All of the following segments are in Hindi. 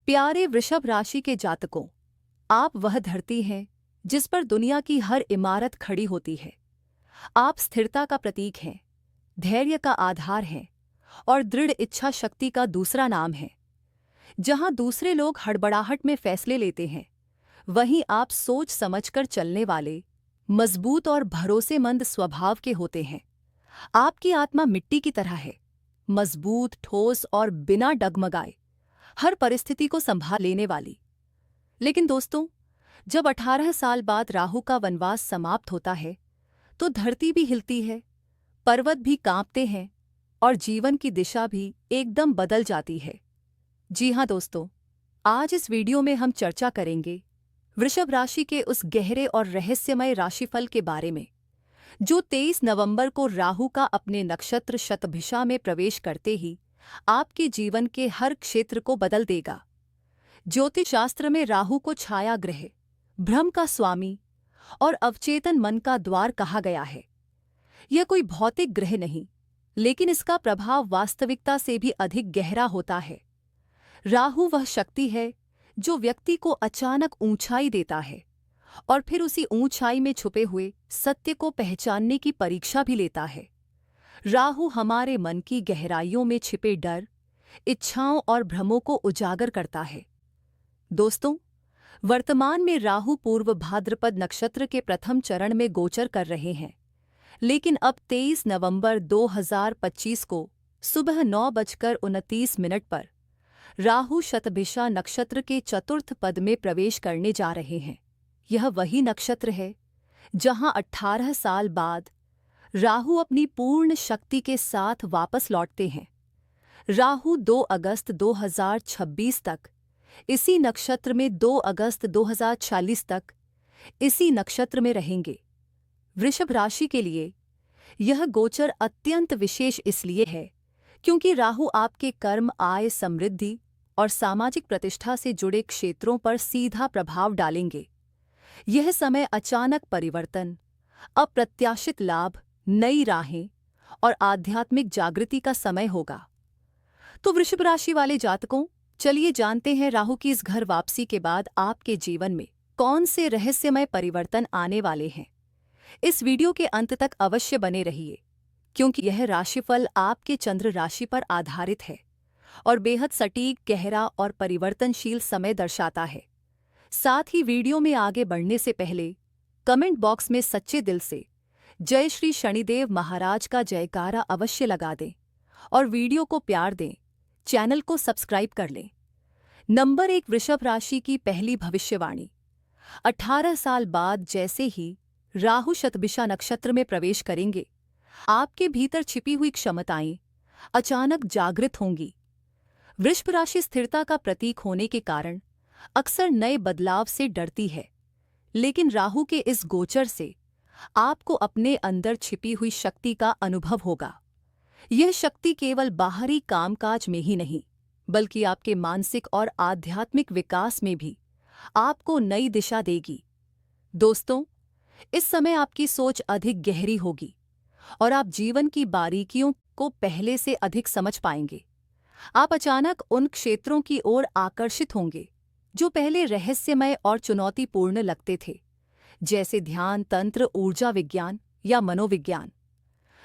प्यारे वृषभ राशि के जातकों, आप वह धरती हैं जिस पर दुनिया की हर इमारत खड़ी होती है। आप स्थिरता का प्रतीक हैं, धैर्य का आधार हैं और दृढ़ इच्छा शक्ति का दूसरा नाम है। जहां दूसरे लोग हड़बड़ाहट में फैसले लेते हैं, वहीं आप सोच समझकर चलने वाले, मजबूत और भरोसेमंद स्वभाव के होते हैं। आपकी आत्मा मिट्टी की तरह है, मजबूत, ठोस और बिना डगमगाए हर परिस्थिति को संभाल लेने वाली। लेकिन दोस्तों, जब 18 साल बाद राहु का वनवास समाप्त होता है, तो धरती भी हिलती है, पर्वत भी कांपते हैं और जीवन की दिशा भी एकदम बदल जाती है। जी हाँ दोस्तों, आज इस वीडियो में हम चर्चा करेंगे वृषभ राशि के उस गहरे और रहस्यमय राशिफल के बारे में, जो 23 नवंबर को राहु का अपने नक्षत्र शतभिषा में प्रवेश करते ही आपके जीवन के हर क्षेत्र को बदल देगा। ज्योतिष शास्त्र में राहु को छाया ग्रह, भ्रम का स्वामी और अवचेतन मन का द्वार कहा गया है। यह कोई भौतिक ग्रह नहीं, लेकिन इसका प्रभाव वास्तविकता से भी अधिक गहरा होता है। राहु वह शक्ति है जो व्यक्ति को अचानक ऊंचाई देता है और फिर उसी ऊंचाई में छुपे हुए सत्य को पहचानने की परीक्षा भी लेता है। राहु हमारे मन की गहराइयों में छिपे डर, इच्छाओं और भ्रमों को उजागर करता है। दोस्तों, वर्तमान में राहु पूर्व भाद्रपद नक्षत्र के प्रथम चरण में गोचर कर रहे हैं, लेकिन अब 23 नवंबर 2025 को सुबह 9:29 पर राहु शतभिषा नक्षत्र के चतुर्थ पद में प्रवेश करने जा रहे हैं। यह वही नक्षत्र है जहां 18 साल बाद राहु अपनी पूर्ण शक्ति के साथ वापस लौटते हैं। राहु 2 अगस्त 2026 तक इसी नक्षत्र में, 2 अगस्त 2040 तक इसी नक्षत्र में रहेंगे। वृषभ राशि के लिए यह गोचर अत्यंत विशेष इसलिए है क्योंकि राहु आपके कर्म, आय, समृद्धि और सामाजिक प्रतिष्ठा से जुड़े क्षेत्रों पर सीधा प्रभाव डालेंगे। यह समय अचानक परिवर्तन, अप्रत्याशित लाभ, नई राहें और आध्यात्मिक जागृति का समय होगा। तो वृषभ राशि वाले जातकों, चलिए जानते हैं राहु की इस घर वापसी के बाद आपके जीवन में कौन से रहस्यमय परिवर्तन आने वाले हैं। इस वीडियो के अंत तक अवश्य बने रहिए, क्योंकि यह राशिफल आपके चंद्र राशि पर आधारित है और बेहद सटीक, गहरा और परिवर्तनशील समय दर्शाता है। साथ ही वीडियो में आगे बढ़ने से पहले कमेंट बॉक्स में सच्चे दिल से जय श्री शनिदेव महाराज का जयकारा अवश्य लगा दें और वीडियो को प्यार दें, चैनल को सब्सक्राइब कर लें। नंबर 1, वृषभ राशि की पहली भविष्यवाणी। 18 साल बाद जैसे ही राहु शतभिषा नक्षत्र में प्रवेश करेंगे, आपके भीतर छिपी हुई क्षमताएं अचानक जागृत होंगी। वृषभ राशि स्थिरता का प्रतीक होने के कारण अक्सर नए बदलाव से डरती है, लेकिन राहु के इस गोचर से आपको अपने अंदर छिपी हुई शक्ति का अनुभव होगा। यह शक्ति केवल बाहरी कामकाज में ही नहीं, बल्कि आपके मानसिक और आध्यात्मिक विकास में भी आपको नई दिशा देगी। दोस्तों, इस समय आपकी सोच अधिक गहरी होगी और आप जीवन की बारीकियों को पहले से अधिक समझ पाएंगे। आप अचानक उन क्षेत्रों की ओर आकर्षित होंगे जो पहले रहस्यमय और चुनौतीपूर्ण लगते थे, जैसे ध्यान, तंत्र, ऊर्जा विज्ञान या मनोविज्ञान।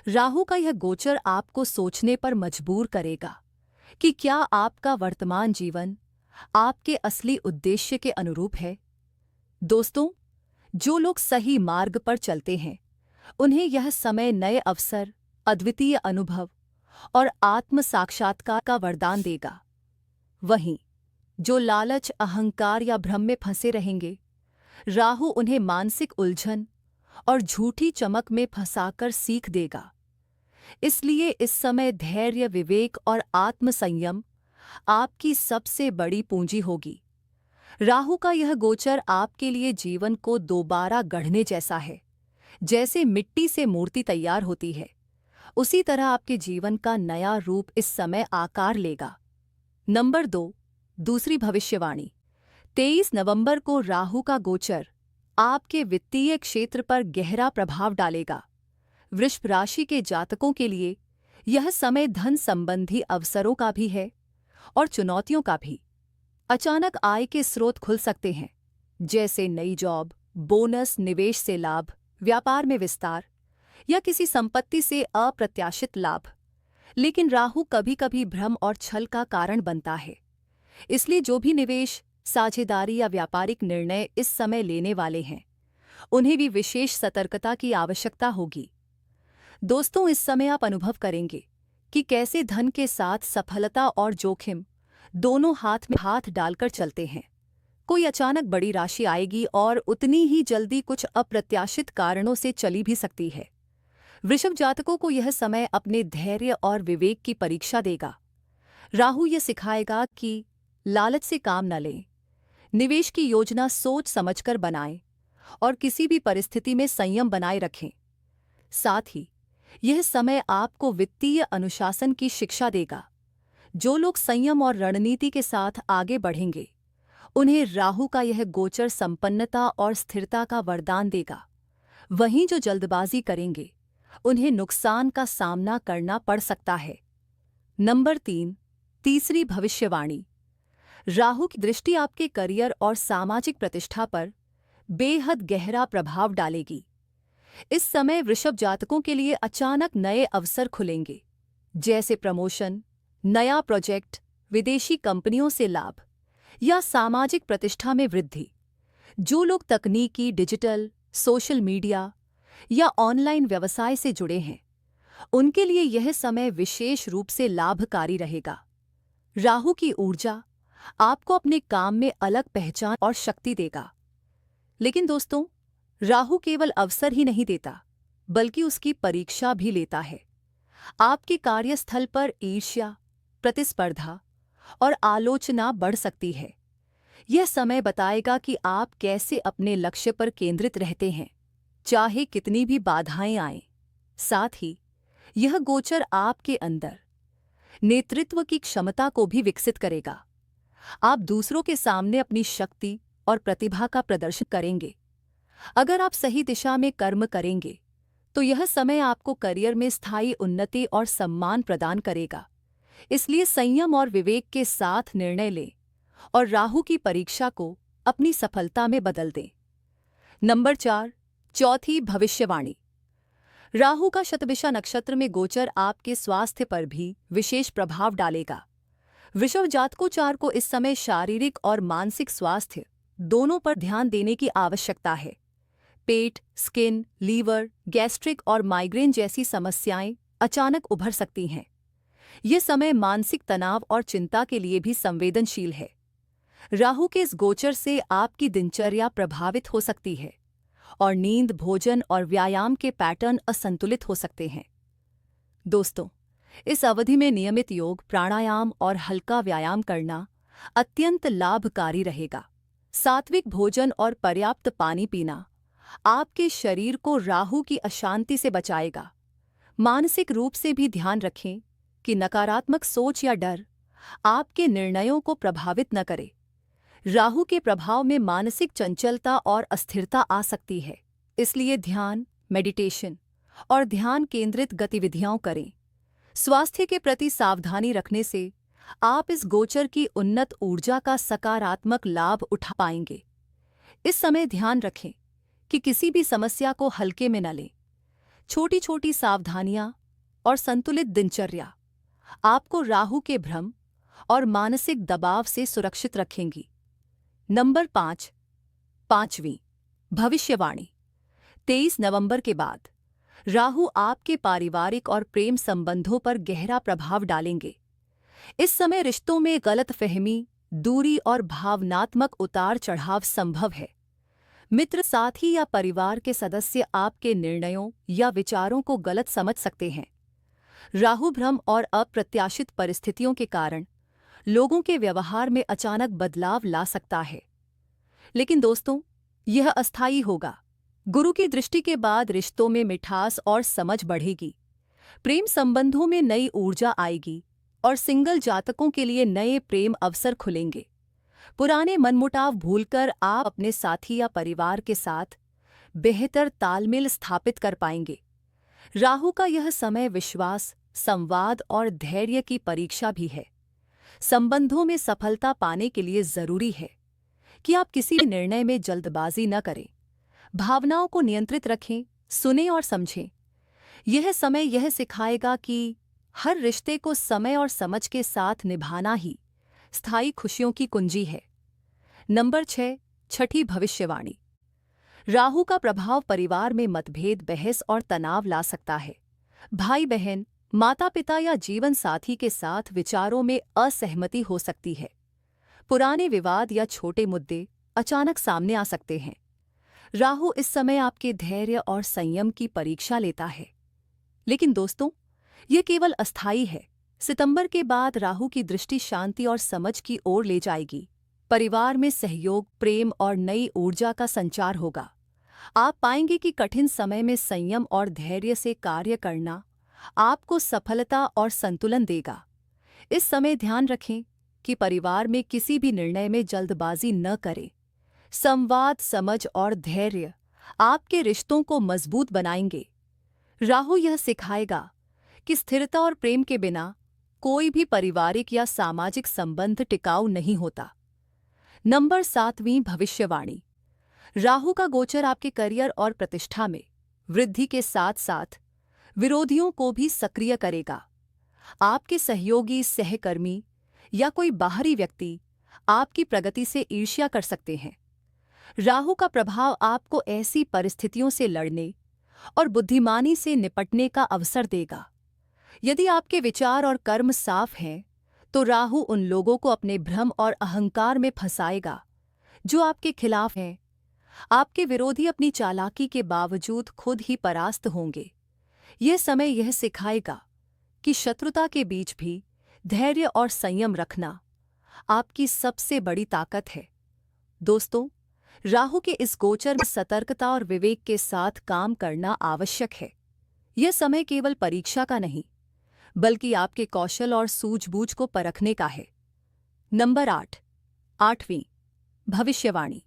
राहु का यह गोचर आपको सोचने पर मजबूर करेगा कि क्या आपका वर्तमान जीवन आपके असली उद्देश्य के अनुरूप है। दोस्तों, जो लोग सही मार्ग पर चलते हैं, उन्हें यह समय नए अवसर, अद्वितीय अनुभव और आत्म साक्षात्कार का वरदान देगा। वहीं जो लालच, अहंकार या भ्रम में फंसे रहेंगे, राहु उन्हें मानसिक उलझन और झूठी चमक में फंसाकर सीख देगा। इसलिए इस समय धैर्य, विवेक और आत्मसंयम आपकी सबसे बड़ी पूंजी होगी। राहु का यह गोचर आपके लिए जीवन को दोबारा गढ़ने जैसा है। जैसे मिट्टी से मूर्ति तैयार होती है, उसी तरह आपके जीवन का नया रूप इस समय आकार लेगा। नंबर 2, दूसरी भविष्यवाणी। 23 नवंबर को राहु का गोचर आपके वित्तीय क्षेत्र पर गहरा प्रभाव डालेगा। वृषभ राशि के जातकों के लिए यह समय धन संबंधी अवसरों का भी है और चुनौतियों का भी। अचानक आय के स्रोत खुल सकते हैं, जैसे नई जॉब, बोनस, निवेश से लाभ, व्यापार में विस्तार या किसी संपत्ति से अप्रत्याशित लाभ। लेकिन राहु कभी-कभी भ्रम और छल का कारण बनता है। इसलिए जो भी निवेश, साझेदारी या व्यापारिक निर्णय इस समय लेने वाले हैं, उन्हें भी विशेष सतर्कता की आवश्यकता होगी। दोस्तों, इस समय आप अनुभव करेंगे कि कैसे धन के साथ सफलता और जोखिम दोनों हाथ में हाथ डालकर चलते हैं। कोई अचानक बड़ी राशि आएगी और उतनी ही जल्दी कुछ अप्रत्याशित कारणों से चली भी सकती है। वृषभ जातकों को यह समय अपने धैर्य और विवेक की परीक्षा देगा। राहु यह सिखाएगा कि लालच से काम न लें, निवेश की योजना सोच समझकर बनाएं और किसी भी परिस्थिति में संयम बनाए रखें। साथ ही यह समय आपको वित्तीय अनुशासन की शिक्षा देगा। जो लोग संयम और रणनीति के साथ आगे बढ़ेंगे, उन्हें राहु का यह गोचर संपन्नता और स्थिरता का वरदान देगा। वहीं जो जल्दबाजी करेंगे, उन्हें नुकसान का सामना करना पड़ सकता है। नंबर 3, तीसरी भविष्यवाणी। राहु की दृष्टि आपके करियर और सामाजिक प्रतिष्ठा पर बेहद गहरा प्रभाव डालेगी। इस समय वृषभ जातकों के लिए अचानक नए अवसर खुलेंगे, जैसे प्रमोशन, नया प्रोजेक्ट, विदेशी कंपनियों से लाभ या सामाजिक प्रतिष्ठा में वृद्धि। जो लोग तकनीकी, डिजिटल, सोशल मीडिया या ऑनलाइन व्यवसाय से जुड़े हैं, उनके लिए यह समय विशेष रूप से लाभकारी रहेगा। राहु की ऊर्जा आपको अपने काम में अलग पहचान और शक्ति देगा। लेकिन दोस्तों, राहु केवल अवसर ही नहीं देता, बल्कि उसकी परीक्षा भी लेता है। आपके कार्यस्थल पर ईर्ष्या, प्रतिस्पर्धा और आलोचना बढ़ सकती है। यह समय बताएगा कि आप कैसे अपने लक्ष्य पर केंद्रित रहते हैं, चाहे कितनी भी बाधाएं आएं। साथ ही यह गोचर आपके अंदर नेतृत्व की क्षमता को भी विकसित करेगा। आप दूसरों के सामने अपनी शक्ति और प्रतिभा का प्रदर्शन करेंगे। अगर आप सही दिशा में कर्म करेंगे, तो यह समय आपको करियर में स्थायी उन्नति और सम्मान प्रदान करेगा। इसलिए संयम और विवेक के साथ निर्णय लें और राहु की परीक्षा को अपनी सफलता में बदल दें। नंबर 4, चौथी भविष्यवाणी। राहु का शतभिषा नक्षत्र में गोचर आपके स्वास्थ्य पर भी विशेष प्रभाव डालेगा। वृषभ जातकों 4 को इस समय शारीरिक और मानसिक स्वास्थ्य दोनों पर ध्यान देने की आवश्यकता है। पेट, स्किन, लीवर, गैस्ट्रिक और माइग्रेन जैसी समस्याएं अचानक उभर सकती हैं। ये समय मानसिक तनाव और चिंता के लिए भी संवेदनशील है। राहु के इस गोचर से आपकी दिनचर्या प्रभावित हो सकती है और नींद, भोजन और व्यायाम के पैटर्न असंतुलित हो सकते हैं। दोस्तों, इस अवधि में नियमित योग, प्राणायाम और हल्का व्यायाम करना अत्यंत लाभकारी रहेगा। सात्विक भोजन और पर्याप्त पानी पीना आपके शरीर को राहु की अशांति से बचाएगा। मानसिक रूप से भी ध्यान रखें कि नकारात्मक सोच या डर आपके निर्णयों को प्रभावित न करे। राहु के प्रभाव में मानसिक चंचलता और अस्थिरता आ सकती है, इसलिए ध्यान, मेडिटेशन और ध्यान केंद्रित गतिविधियां करें। स्वास्थ्य के प्रति सावधानी रखने से आप इस गोचर की उन्नत ऊर्जा का सकारात्मक लाभ उठा पाएंगे। इस समय ध्यान रखें कि किसी भी समस्या को हल्के में न लें। छोटी छोटी सावधानियां और संतुलित दिनचर्या आपको राहु के भ्रम और मानसिक दबाव से सुरक्षित रखेंगी। नंबर 5, पांचवीं भविष्यवाणी। 23 नवंबर के बाद राहु आपके पारिवारिक और प्रेम संबंधों पर गहरा प्रभाव डालेंगे। इस समय रिश्तों में गलतफहमी, दूरी और भावनात्मक उतार चढ़ाव संभव है। मित्र, साथी या परिवार के सदस्य आपके निर्णयों या विचारों को गलत समझ सकते हैं। राहु भ्रम और अप्रत्याशित परिस्थितियों के कारण लोगों के व्यवहार में अचानक बदलाव ला सकता है। लेकिन दोस्तों, यह अस्थायी होगा। गुरु की दृष्टि के बाद रिश्तों में मिठास और समझ बढ़ेगी। प्रेम संबंधों में नई ऊर्जा आएगी और सिंगल जातकों के लिए नए प्रेम अवसर खुलेंगे। पुराने मनमुटाव भूलकर आप अपने साथी या परिवार के साथ बेहतर तालमेल स्थापित कर पाएंगे। राहु का यह समय विश्वास, संवाद और धैर्य की परीक्षा भी है। संबंधों में सफलता पाने के लिए जरूरी है कि आप किसी भी निर्णय में जल्दबाजी न करें। भावनाओं को नियंत्रित रखें, सुनें और समझें। यह समय यह सिखाएगा कि हर रिश्ते को समय और समझ के साथ निभाना ही स्थायी खुशियों की कुंजी है। नंबर 6, छठी भविष्यवाणी। राहु का प्रभाव परिवार में मतभेद, बहस और तनाव ला सकता है। भाई बहन, माता पिता या जीवन साथी के साथ विचारों में असहमति हो सकती है। पुराने विवाद या छोटे मुद्दे अचानक सामने आ सकते हैं। राहु इस समय आपके धैर्य और संयम की परीक्षा लेता है। लेकिन दोस्तों, यह केवल अस्थायी है। सितंबर के बाद राहु की दृष्टि शांति और समझ की ओर ले जाएगी। परिवार में सहयोग, प्रेम और नई ऊर्जा का संचार होगा। आप पाएंगे कि कठिन समय में संयम और धैर्य से कार्य करना आपको सफलता और संतुलन देगा। इस समय ध्यान रखें कि परिवार में किसी भी निर्णय में जल्दबाजी न करें। संवाद, समझ और धैर्य आपके रिश्तों को मजबूत बनाएंगे। राहु यह सिखाएगा कि स्थिरता और प्रेम के बिना कोई भी पारिवारिक या सामाजिक संबंध टिकाऊ नहीं होता। नंबर 7वीं भविष्यवाणी। राहु का गोचर आपके करियर और प्रतिष्ठा में वृद्धि के साथ साथ विरोधियों को भी सक्रिय करेगा। आपके सहयोगी, सहकर्मी या कोई बाहरी व्यक्ति आपकी प्रगति से ईर्ष्या कर सकते हैं। राहु का प्रभाव आपको ऐसी परिस्थितियों से लड़ने और बुद्धिमानी से निपटने का अवसर देगा। यदि आपके विचार और कर्म साफ हैं, तो राहु उन लोगों को अपने भ्रम और अहंकार में फंसाएगा जो आपके खिलाफ हैं। आपके विरोधी अपनी चालाकी के बावजूद खुद ही परास्त होंगे। यह समय यह सिखाएगा कि शत्रुता के बीच भी धैर्य और संयम रखना आपकी सबसे बड़ी ताकत है। दोस्तों, राहु के इस गोचर में सतर्कता और विवेक के साथ काम करना आवश्यक है। यह समय केवल परीक्षा का नहीं, बल्कि आपके कौशल और सूझबूझ को परखने का है। नंबर 8, 8वीं भविष्यवाणी।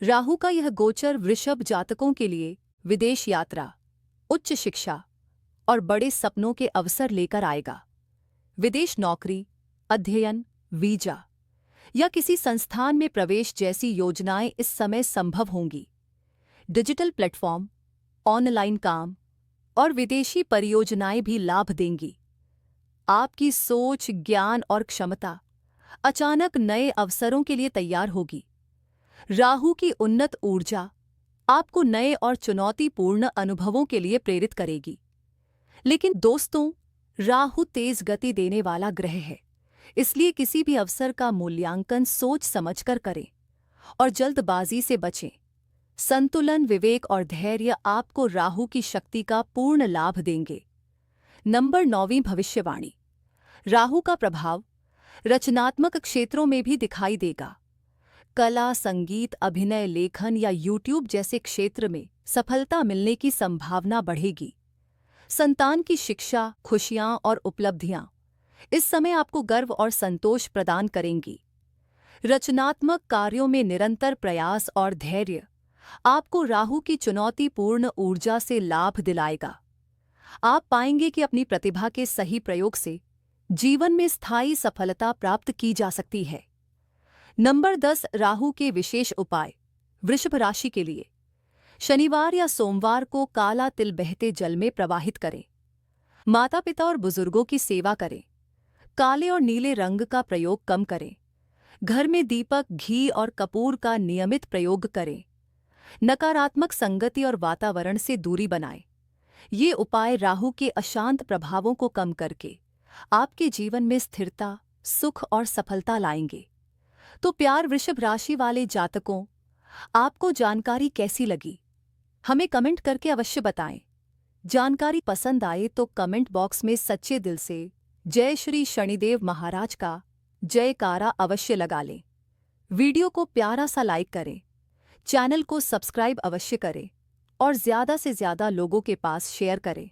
राहु का यह गोचर वृषभ जातकों के लिए विदेश यात्रा, उच्च शिक्षा और बड़े सपनों के अवसर लेकर आएगा। विदेश नौकरी, अध्ययन, वीजा या किसी संस्थान में प्रवेश जैसी योजनाएं इस समय संभव होंगी। डिजिटल प्लेटफॉर्म, ऑनलाइन काम और विदेशी परियोजनाएं भी लाभ देंगी। आपकी सोच, ज्ञान और क्षमता अचानक नए अवसरों के लिए तैयार होगी। राहु की उन्नत ऊर्जा आपको नए और चुनौतीपूर्ण अनुभवों के लिए प्रेरित करेगी। लेकिन दोस्तों, राहु तेज गति देने वाला ग्रह है, इसलिए किसी भी अवसर का मूल्यांकन सोच समझकर करें और जल्दबाजी से बचें। संतुलन, विवेक और धैर्य आपको राहु की शक्ति का पूर्ण लाभ देंगे। नंबर 9वीं भविष्यवाणी। राहु का प्रभाव रचनात्मक क्षेत्रों में भी दिखाई देगा। कला, संगीत, अभिनय, लेखन या यूट्यूब जैसे क्षेत्र में सफलता मिलने की संभावना बढ़ेगी। संतान की शिक्षा, खुशियां और उपलब्धियां इस समय आपको गर्व और संतोष प्रदान करेंगी। रचनात्मक कार्यों में निरंतर प्रयास और धैर्य आपको राहु की चुनौतीपूर्ण ऊर्जा से लाभ दिलाएगा। आप पाएंगे कि अपनी प्रतिभा के सही प्रयोग से जीवन में स्थायी सफलता प्राप्त की जा सकती है। नंबर 10, राहु के विशेष उपाय वृषभ राशि के लिए। शनिवार या सोमवार को काला तिल बहते जल में प्रवाहित करें। माता पिता और बुजुर्गों की सेवा करें। काले और नीले रंग का प्रयोग कम करें। घर में दीपक, घी और कपूर का नियमित प्रयोग करें। नकारात्मक संगति और वातावरण से दूरी बनाएं। ये उपाय राहु के अशांत प्रभावों को कम करके आपके जीवन में स्थिरता, सुख और सफलता लाएंगे। तो प्यार वृषभ राशि वाले जातकों, आपको जानकारी कैसी लगी? हमें कमेंट करके अवश्य बताएं। जानकारी पसंद आए तो कमेंट बॉक्स में सच्चे दिल से जय श्री शनिदेव महाराज का जयकारा अवश्य लगा लें। वीडियो को प्यारा सा लाइक करें, चैनल को सब्सक्राइब अवश्य करें और ज़्यादा से ज़्यादा लोगों के पास शेयर करें।